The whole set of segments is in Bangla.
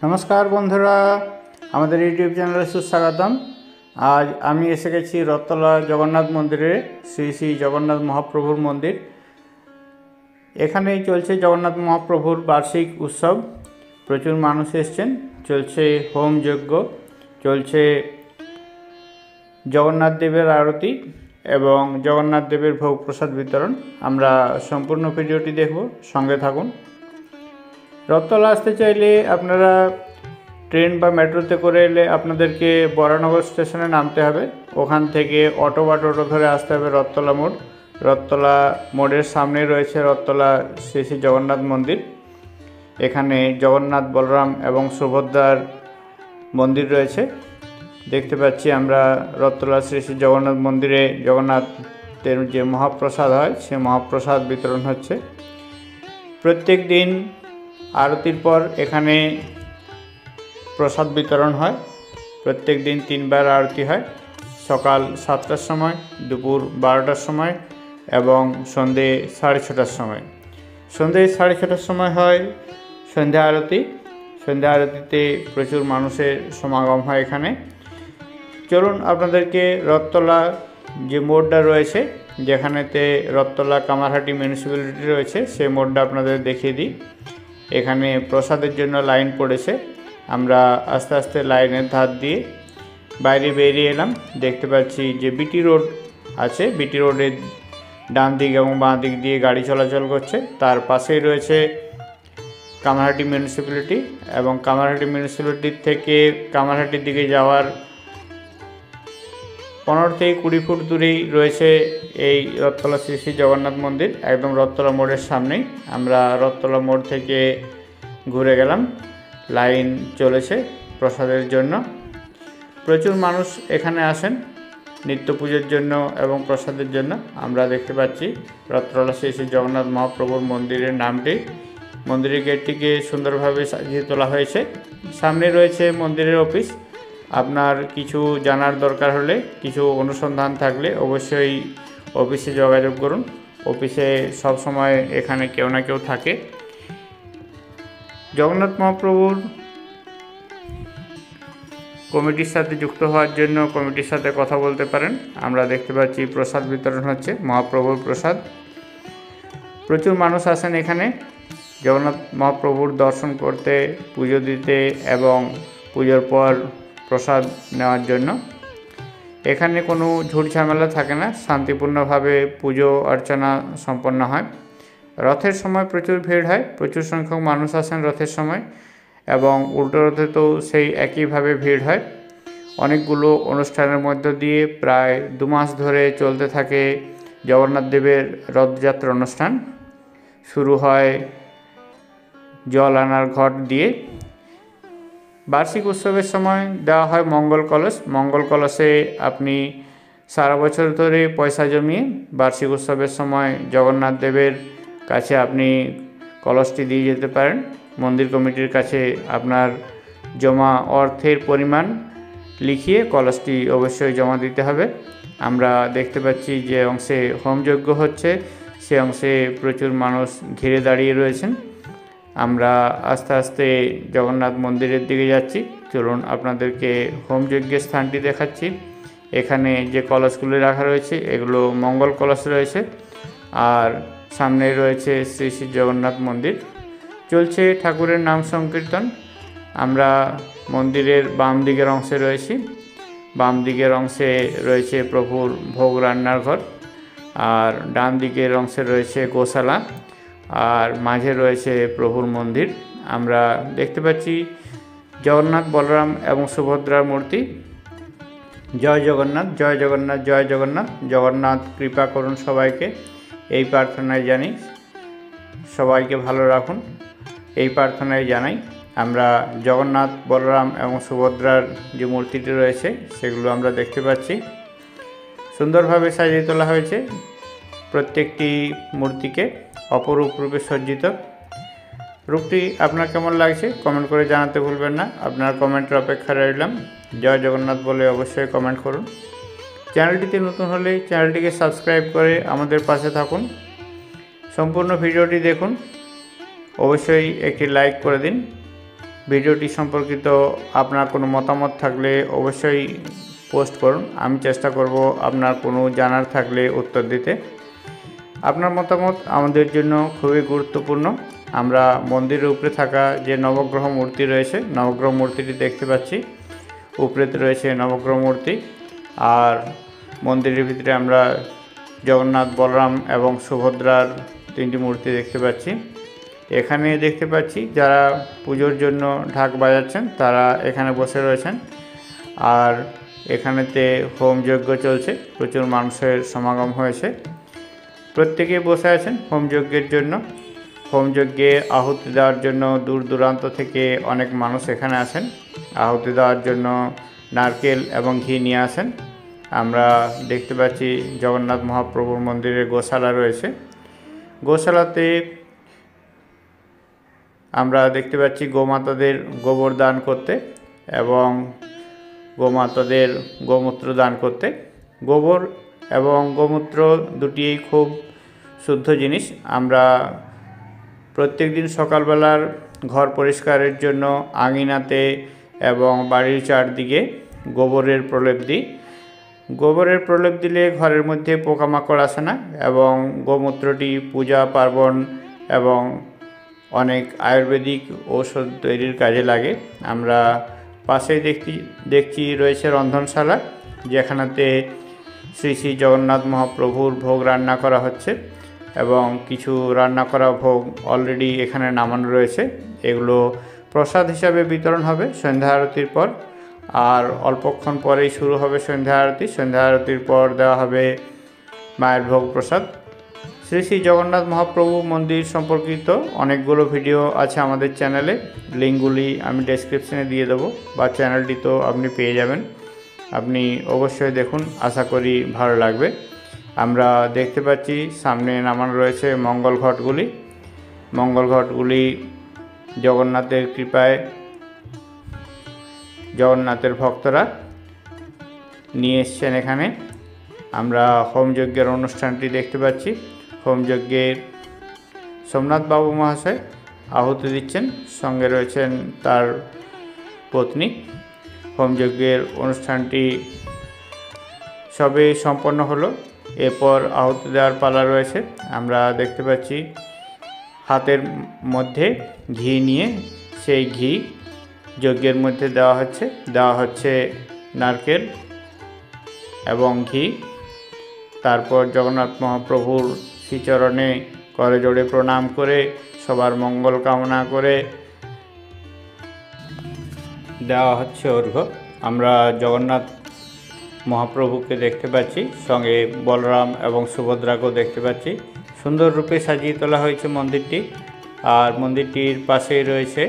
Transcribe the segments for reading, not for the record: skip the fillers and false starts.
नमस्कार बंधुरा हमारे यूट्यूब चैनल सुस्वागतम। आज आमी एसे गेছি रथतला जगन्नाथ मंदिरे श्री श्री जगन्नाथ महाप्रभुर मंदिर। एखानेই चलছে जगन्नाथ महाप्रभुर वार्षिक उत्सव। प्रचुर मानुष एसेছেন, चलছে होम यज्ञ, चलছে जगन्नाथ देवेर आरती एवं जगन्नाथ देवेर भोग प्रसाद वितरण। आमरा सम्पूर्ण भिडियोटी देखब, संगे थाकुन। रथतला आसते चाइले आपनारा ट्रेन बा मेट्रोते करे एले आपनादेरके बरानगर स्टेशने नामते हबे। ओखान थेके अटो बा टोटो धरे आसते हबे रथतला मोड़। रथतला मोड़ेर सामने रयेछे रथतला श्री श्री जगन्नाथ मंदिर। एखाने जगन्नाथ बलराम एवं सुभद्रार मंदिर रयेछे। देखते पाচ্ছি আমরা रथतला श्री श्री जगन्नाथ मंदिरे जगन्नाथेर जे महाप्रसाद हय सेई महाप्रसाद वितरण हच्छे। प्रत्येक दिन आरतिर पर एखाने प्रसाद वितरण है। प्रत्येक दिन 3 बार आरती है, सकाल 7टार समय, दुपुर 12टार समय एवं सन्धे 6:30टार समय। सन्धे 6:30टार समय है सन्ध्या आरती। सन्ध्या आरतीते प्रचुर मानुषेर समागम है एखाने। चलुन आपनादेरके रथतला जे मोड़टा रयेछे जेखानेते रथतला कामारहाटी म्यूनिसिप्यालिटी रयेछे सेई मोड़टा आपनादेर देखिए दिई। एखाने प्रसादेर जन्य लाइन पड़ेছে। আমরা আস্তে আস্তে লাইনের ধার দিয়ে বাইরে বেরিয়ে এলাম। দেখতে পাচ্ছি যে বিটি রোড আছে, বিটি রোডের ডান দিক এবং বাঁ দিক দিয়ে গাড়ি চলাচল করছে। তার পাশেই রয়েছে কামারহাটি মিউনিসিপ্যালিটি এবং কামারহাটি মিউনিসিপ্যালিটি থেকে কামারহাটির দিকে যাওয়ার 15 থেকে 20 ফুট দূরেই রয়েছে এই রথতলা শ্রী শ্রী জগন্নাথ মন্দির। একদম রথতলা মোড়ের সামনেই। আমরা রথতলা মোড় থেকে ঘুরে গেলাম। लाइन चलेছে प्रसादेर जन्य। प्रचुर मानुष एखाने आसेन नित्य पूजार जन्य एवं प्रसादेर जन्य। आमरा देखते पाচ্ছি रथतला श्री श्री जगन्नाथ महाप्रभुर मंदिरेर नामटी। मंदिरेर गेटटिके सुंदरभावे साजिয়ে তোলা হয়েছে। सामने रयेছে मंदिरेर अफिस। आपनार किछु जानार दरकार होले किछु अनुसंधान थाकले अवश्यई अफिसे जोगाजोग करुन। अफिसे सब समय एखाने केउ ना केउ थाके। जगन्नाथ महाप्रभुर कमिटिर साथे जुक्त हওয়ার জন্য कमिटिर साथे कथा बोलते पारेन। आमरा देखते पाচ্ছি प्रसाद वितरण হচ্ছে महाप्रभुर प्रसाद। प्रचुर मानुष आसेन एखाने जगन्नाथ महाप्रभुर दर्शन करते, पुजो दिते एवं पुजोर पर प्रसाद नेওয়ার জন্য। एखाने कोनो झूट झामेला थाके ना, शांतिपूर्णभावे पुजो अर्चना सम्पन्न हय। रथेर समय प्रचुर भीड़ है, प्रचुर संख्यक मानुष आसेन रथेर समय एवं उल्टो रथे तो सेई एकई भावे भीड़ है। अनेकगुलो अनुष्ठानेर मध्य दिए प्राय 2 मास धरे चलते थाके जगन्नाथ देवेर रथयात्रा अनुष्ठान। शुरू है जल आनार घट दिए। वार्षिक उत्सवेर समय देওয়া হয় मंगल कलश। मंगल कलशे आपनी सारा बछर धरे पयसा जमिए वार्षिक उत्सवेर समय जगन्नाथ देवेर কাছে আপনি কলসটি দিয়ে যেতে পারেন। মন্দির কমিটির কাছে আপনার জমা অর্থের পরিমাণ লিখিয়ে কলসটি অবশ্যই জমা দিতে হবে। আমরা দেখতে পাচ্ছি যে অংশে হোমযজ্ঞ হচ্ছে সে অংশে প্রচুর মানুষ ঘিরে দাঁড়িয়ে রয়েছেন। আমরা আস্তে আস্তে জগন্নাথ মন্দিরের দিকে যাচ্ছি। চলুন আপনাদেরকে হোমযজ্ঞের স্থানটি দেখাচ্ছি। এখানে যে কলসগুলো রাখা রয়েছে এগুলো মঙ্গল কলস রয়েছে। আর सामने रयेछे श्री श्री जगन्नाथ मंदिर। चलছে ठाकुरेर नाम संकीर्तन। आमरा मंदिरेर बाम दिकेर अंशे रयेछि। बाम दिकेर अंशे रयेछे प्रभुर भोग रान्नार घर और डान दिकेर अंशे रयेछे गोशाला और माझे रयेछे प्रभुर मंदिर। आमरा देखते पाচ্ছি जगन्नाथ बलराम एवं सुभद्रार मूर्ति। जय जगन्नाथ, जय जगन्नाथ, जय जगन्नाथ। जगन्नाथ कृपा करुन सबाइके, এই প্রার্থনায় জানি সবাইকে ভালো রাখুন, এই প্রার্থনায় জানাই। আমরা জগন্নাথ বলরাম এবং সুভদ্রার যে মূর্তিটি রয়েছে সেগুলো আমরা দেখতে পাচ্ছি। সুন্দরভাবে সাজিয়ে তোলা হয়েছে প্রত্যেকটি মূর্তিকে, অপরূপ রূপে সজ্জিত। রূপটি আপনার কেমন লাগছে কমেন্ট করে জানাতে ভুলবেন না। আপনার কমেন্টের অপেক্ষায় রইলাম। জয় জগন্নাথ বলে অবশ্যই কমেন্ট করুন। চ্যানেলটিতে নতুন হলে চ্যানেলটিকে সাবস্ক্রাইব করে আমাদের পাশে থাকুন। সম্পূর্ণ ভিডিওটি দেখুন, অবশ্যই একটি লাইক করে দিন। ভিডিওটি সম্পর্কিত আপনার কোনো মতামত থাকলে অবশ্যই পোস্ট করুন। আমি চেষ্টা করব আপনার কোনো জানার থাকলে উত্তর দিতে। আপনার মতামত আমাদের জন্য খুবই গুরুত্বপূর্ণ। আমরা মন্দিরের উপরে থাকা যে নবগ্রহ মূর্তি রয়েছে, নবগ্রহ মূর্তিটি দেখতে পাচ্ছি। উপরেতে রয়েছে নবগ্রহ মূর্তি, আর মন্দিরের ভিতরে আমরা জগন্নাথ, বলরাম এবং সুভদ্রার 3টি মূর্তি দেখতে পাচ্ছি। এখানে দেখতে পাচ্ছি যারা পুজোর জন্য ঢাক বাজাচ্ছেন তারা এখানে বসে রয়েছেন, আর এখানেতে হোম যজ্ঞ চলছে। প্রচুর মানুষের সমাগম হয়েছে, প্রত্যেকে বসে আছেন হোম যজ্ঞের জন্য। হোম যজ্ঞে আহুতি দেওয়ার জন্য দূর দূরান্ত থেকে অনেক মানুষ এখানে আসেন। আহুতি দেওয়ার জন্য নারকেল এবং ঘি নিয়ে আসেন। আমরা দেখতে পাচ্ছি জগন্নাথ মহাপ্রভুর মন্দিরে গোশালা রয়েছে। গোশালাতে আমরা দেখতে পাচ্ছি গোমাতাদের গোবর দান করতে এবং গোমাতাদের গোমূত্র দান করতে। গোবর এবং গোমূত্র দুটিই খুব শুদ্ধ জিনিস। আমরা প্রত্যেক দিন সকালবেলার ঘর পরিষ্কারের জন্য আঙিনাতে এবং বাড়ির চারদিকে গোবরের প্রলেপ দিই। গোবরের প্রলেপ দিলে ঘরের মধ্যে পোকামাকড় আসে না, এবং গোমূত্রটি পূজা পার্বণ এবং অনেক আয়ুর্বেদিক ঔষধ তৈরির কাজে লাগে। আমরা পাশেই দেখছি রয়েছে রন্ধনশালা, যেখানেতে শ্রী শ্রী জগন্নাথ মহাপ্রভুর ভোগ রান্না করা হচ্ছে, এবং কিছু রান্না করা ভোগ অলরেডি এখানে নামানো রয়েছে। এগুলো প্রসাদ হিসাবে বিতরণ হবে সন্ধ্যা আরতির পর, আর অল্পক্ষণ পরেই শুরু হবে সন্ধ্যা আরতি। সন্ধ্যা আরতির পর দেওয়া হবে মায়ের ভোগ প্রসাদ। শ্রী শ্রী জগন্নাথ মহাপ্রভু মন্দির সম্পর্কিত অনেকগুলো ভিডিও আছে আমাদের চ্যানেলে, লিঙ্কগুলি আমি ডেসক্রিপশনে দিয়ে দেবো, বা চ্যানেলটি তো আপনি পেয়ে যাবেন। আপনি অবশ্যই দেখুন, আশা করি ভালো লাগবে। আমরা দেখতে পাচ্ছি সামনে নামানো রয়েছে মঙ্গল ঘটগুলি। মঙ্গল ঘটগুলি জগন্নাথের কৃপায় জগন্নাথের ভক্তরা নিয়ে এসছেন এখানে। আমরা হোমযজ্ঞের অনুষ্ঠানটি দেখতে পাচ্ছি। হোমযজ্ঞের সোমনাথ বাবু মহাশয় আহুতি দিচ্ছেন, সঙ্গে রয়েছেন তার পত্নী। হোমযজ্ঞের অনুষ্ঠানটি সবে সম্পন্ন হলো, এরপর আহুতি দেওয়ার পালা রয়েছে। আমরা দেখতে পাচ্ছি হাতের মধ্যে ঘি নিয়ে সেই ঘি যজ্ঞের মধ্যে দেওয়া হচ্ছে নারকেল এবং ঘি। তারপর জগন্নাথ মহাপ্রভুর শ্রীচরণে করজোড়ে প্রণাম করে সবার মঙ্গল কামনা করে দেওয়া হচ্ছে অর্ঘ্য। আমরা জগন্নাথ মহাপ্রভুকে দেখতে পাচ্ছি, সঙ্গে বলরাম এবং সুভদ্রাকেও দেখতে পাচ্ছি। সুন্দর রূপে সাজিয়ে তোলা হয়েছে মন্দিরটি, আর মন্দিরটির পাশেই রয়েছে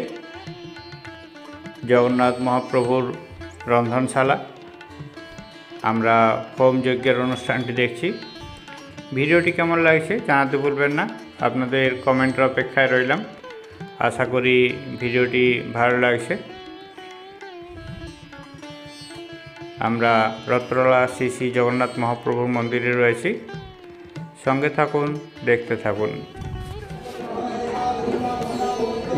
জগন্নাথ মহাপ্রভুর রন্ধনশালা। আমরা হোম যজ্ঞের অনুষ্ঠানটি দেখছি। ভিডিওটি কেমন লাগছে জানাতে ভুলবেন না। আপনাদের কমেন্টের অপেক্ষায় রইলাম। আশা করি ভিডিওটি ভালো লাগছে। আমরা রত্রলা শ্রী শ্রী জগন্নাথ মহাপ্রভুর মন্দিরে রয়েছি। সঙ্গে থাকুন, দেখতে থাকুন।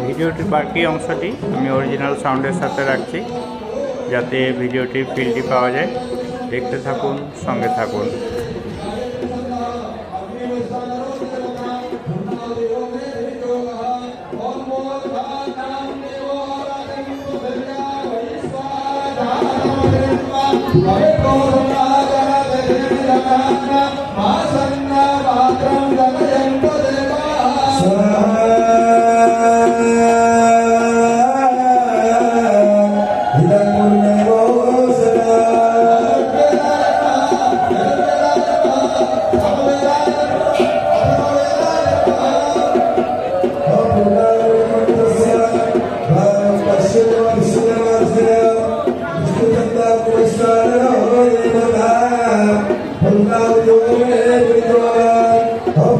ভিডিওটির বাকি অংশটি আমি অরিজিনাল সাউন্ডের সাথে রাখছি, যাতে ভিডিওটির ফিলটি পাওয়া যায়। দেখতে থাকুন, সঙ্গে থাকুন। Oh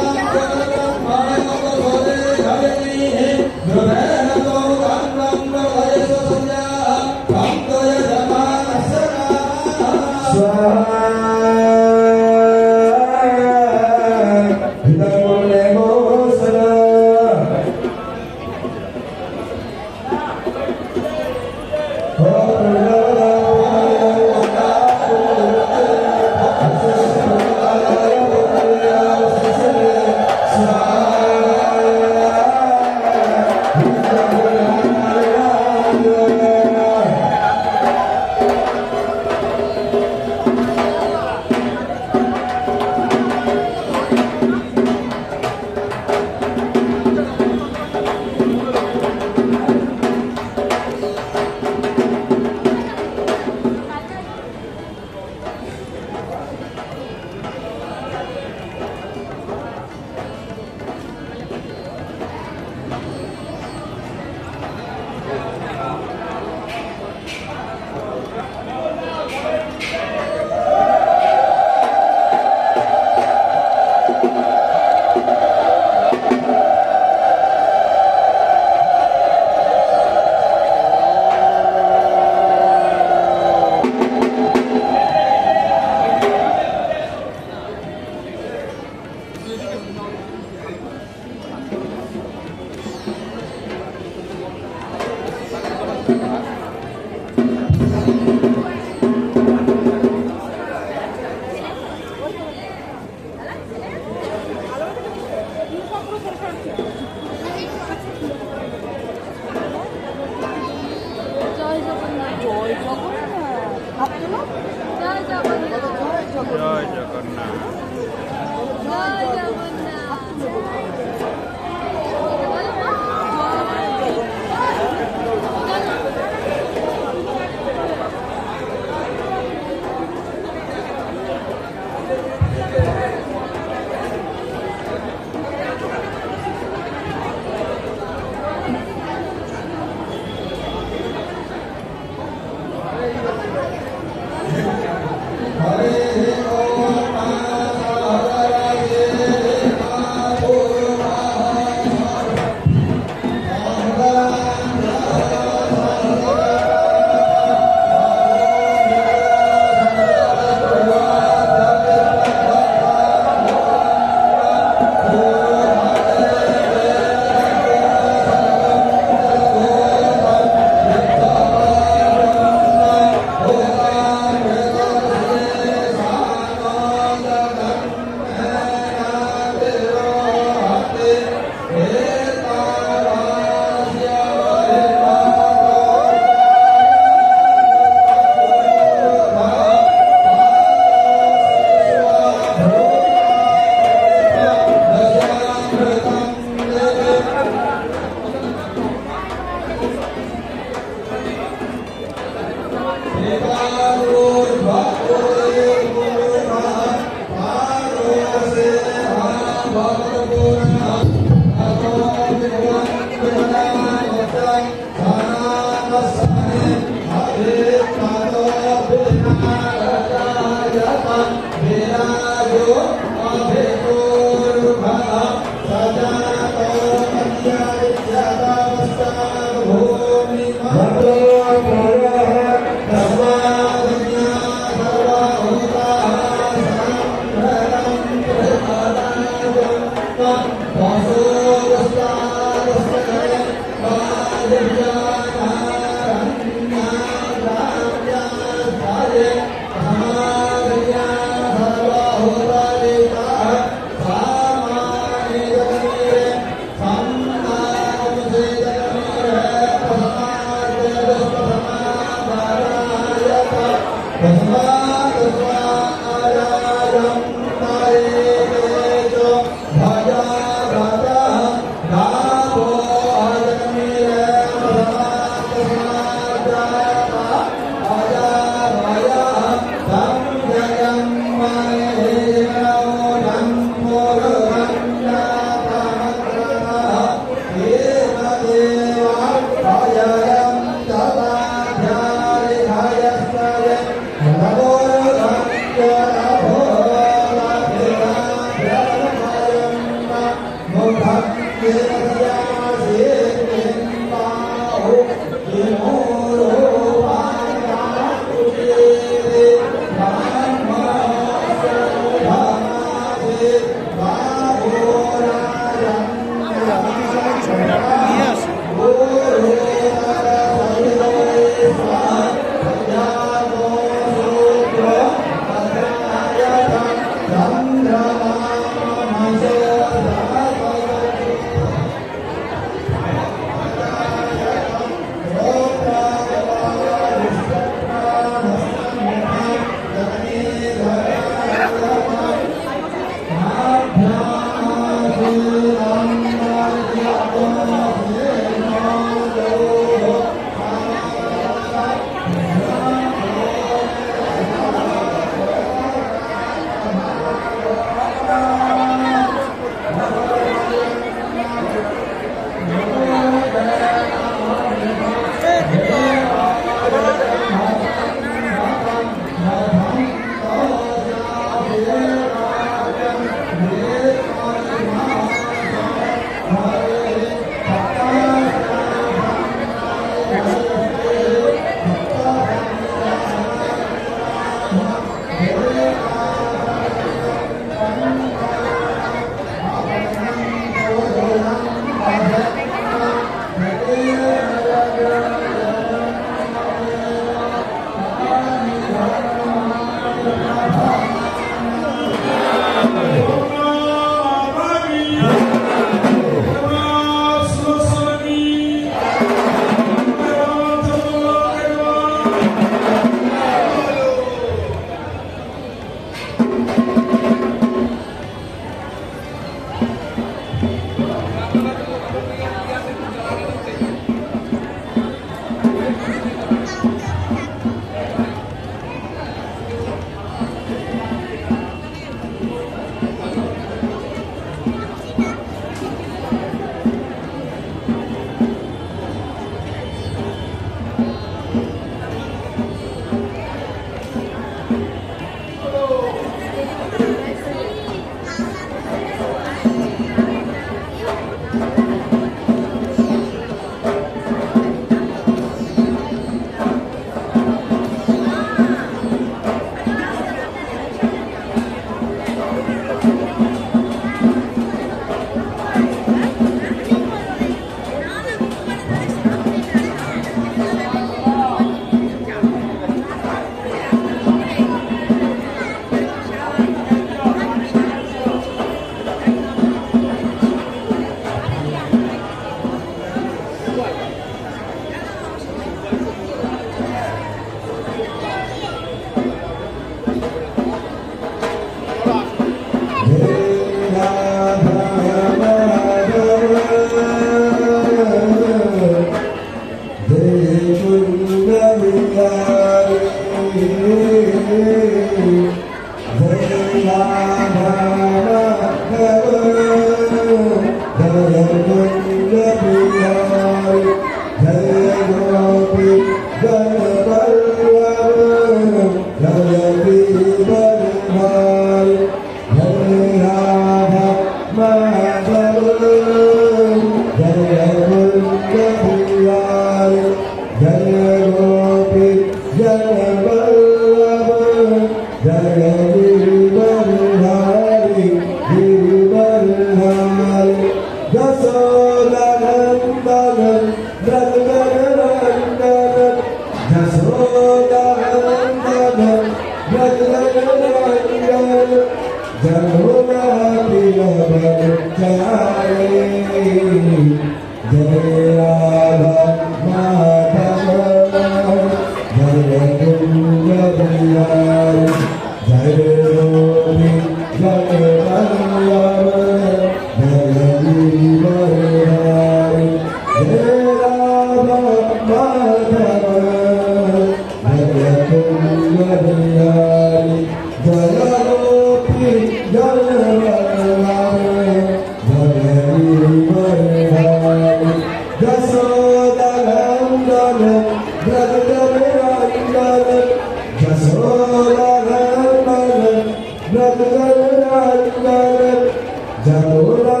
Jamura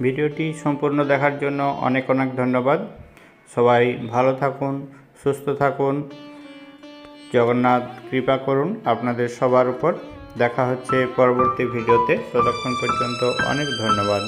ভিডিওটি সম্পূর্ণ দেখার জন্য অনেক অনেক ধন্যবাদ। সবাই ভালো থাকুন, সুস্থ থাকুন, জগন্নাথ কৃপা করুন আপনাদের সবার উপর। দেখা হচ্ছে পরবর্তী ভিডিওতে, ততক্ষণ পর্যন্ত অনেক ধন্যবাদ।